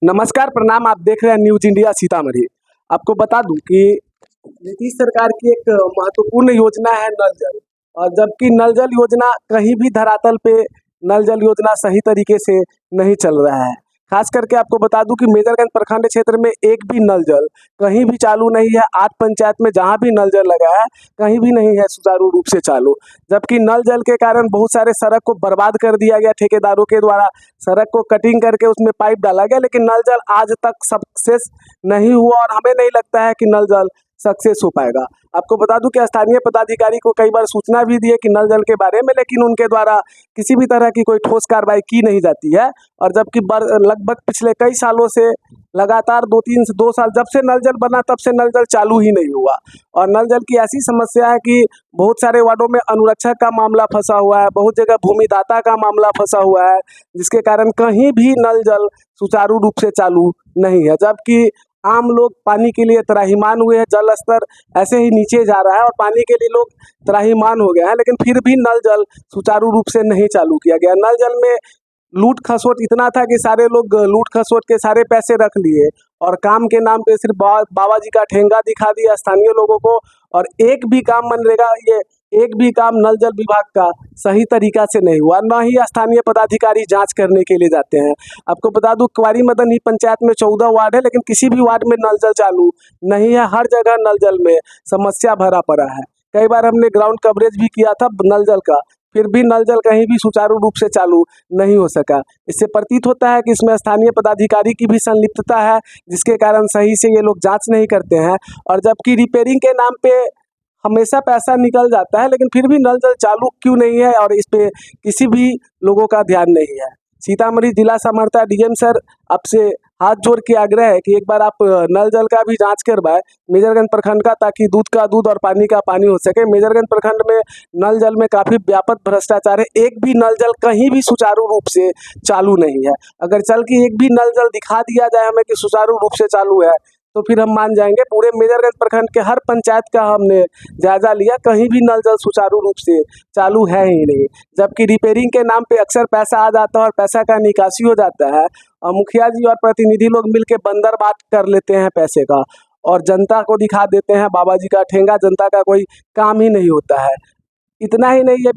नमस्कार, प्रणाम। आप देख रहे हैं न्यूज इंडिया सीतामढ़ी। आपको बता दूं कि नीतीश सरकार की एक महत्वपूर्ण योजना है नल जल। और जबकि नल जल योजना कहीं भी धरातल पे नल जल योजना सही तरीके से नहीं चल रहा है। खास करके आपको बता दूं कि मेजरगंज प्रखंड क्षेत्र में एक भी नल जल कहीं भी चालू नहीं है। 8 पंचायत में जहां भी नल जल लगा है कहीं भी नहीं है सुचारू रूप से चालू। जबकि नल जल के कारण बहुत सारे सड़क को बर्बाद कर दिया गया ठेकेदारों के द्वारा। सड़क को कटिंग करके उसमें पाइप डाला गया, लेकिन नल जल आज तक सक्सेस नहीं हुआ और हमें नहीं लगता है कि नल जल सक्सेस हो पाएगा। आपको बता दूं कि स्थानीय पदाधिकारी को कई बार सूचना भी दी है कि नल जल के बारे में, लेकिन उनके द्वारा किसी भी तरह की कोई ठोस कार्रवाई की नहीं जाती है। और जबकि लगभग पिछले कई सालों से लगातार 2 साल जब से नल जल बना तब से नल जल चालू ही नहीं हुआ। और नल जल की ऐसी समस्या है कि बहुत सारे वार्डों में अनुरक्षक का मामला फंसा हुआ है, बहुत जगह भूमिदाता का मामला फंसा हुआ है, जिसके कारण कहीं भी नल जल सुचारू रूप से चालू नहीं है। जबकि आम लोग पानी के लिए त्राहिमाम हुए हैं। जल स्तर ऐसे ही नीचे जा रहा है और पानी के लिए लोग त्राहिमाम हो गए हैं, लेकिन फिर भी नल जल सुचारू रूप से नहीं चालू किया गया। नल जल में लूट खसोट इतना था कि सारे लोग लूट खसोट के सारे पैसे रख लिए और काम के नाम पे सिर्फ बाबा जी का ठेंगा दिखा दिया स्थानीय लोगों को। और एक भी काम मनरेगा एक भी काम नल जल विभाग का सही तरीका से नहीं हुआ, न ही स्थानीय पदाधिकारी जांच करने के लिए जाते हैं। आपको बता दूं कुंवारी मदन ही पंचायत में 14 वार्ड है, लेकिन किसी भी वार्ड में नल जल चालू नहीं है। हर जगह नल जल में समस्या भरा पड़ा है। कई बार हमने ग्राउंड कवरेज भी किया था नल जल का, फिर भी नल जल कहीं भी सुचारू रूप से चालू नहीं हो सका। इससे प्रतीत होता है कि इसमें स्थानीय पदाधिकारी की भी संलिप्तता है, जिसके कारण सही से ये लोग जांच नहीं करते हैं। और जबकि रिपेयरिंग के नाम पे हमेशा पैसा निकल जाता है, लेकिन फिर भी नल जल चालू क्यों नहीं है और इस पे किसी भी लोगों का ध्यान नहीं है। सीतामढ़ी जिला समर्था डीएम सर, आपसे हाथ जोड़ के आग्रह है कि एक बार आप नल जल का भी जांच करवाएं मेजरगंज प्रखंड का, ताकि दूध का दूध और पानी का पानी हो सके। मेजरगंज प्रखंड में नल जल में काफ़ी व्यापक भ्रष्टाचार है। एक भी नल जल कहीं भी सुचारू रूप से चालू नहीं है। अगर चल के एक भी नल जल दिखा दिया जाए हमें कि सुचारू रूप से चालू है, तो फिर हम मान जाएंगे। पूरे मेजरगंज प्रखंड के हर पंचायत का हमने जायजा लिया, कहीं भी नल जल सुचारू रूप से चालू है ही नहीं। जबकि रिपेयरिंग के नाम पे अक्सर पैसा आ जाता है और पैसा का निकासी हो जाता है और मुखिया जी और प्रतिनिधि लोग मिलके बंदरबाट कर लेते हैं पैसे का और जनता को दिखा देते हैं बाबा जी का ठेंगा। जनता का कोई काम ही नहीं होता है। इतना ही नहीं है,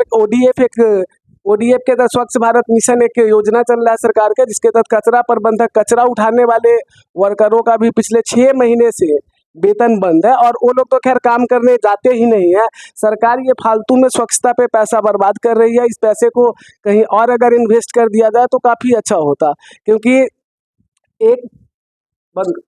ओडीएफ के तहत स्वच्छ भारत मिशन एक योजना चल रहा है सरकार के, जिसके तहत कचरा प्रबंधक, कचरा उठाने वाले वर्करों का भी पिछले 6 महीने से वेतन बंद है। और वो लोग तो खैर काम करने जाते ही नहीं है। सरकार ये फालतू में स्वच्छता पे पैसा बर्बाद कर रही है। इस पैसे को कहीं और अगर इन्वेस्ट कर दिया जाए तो काफ़ी अच्छा होता, क्योंकि एक बंद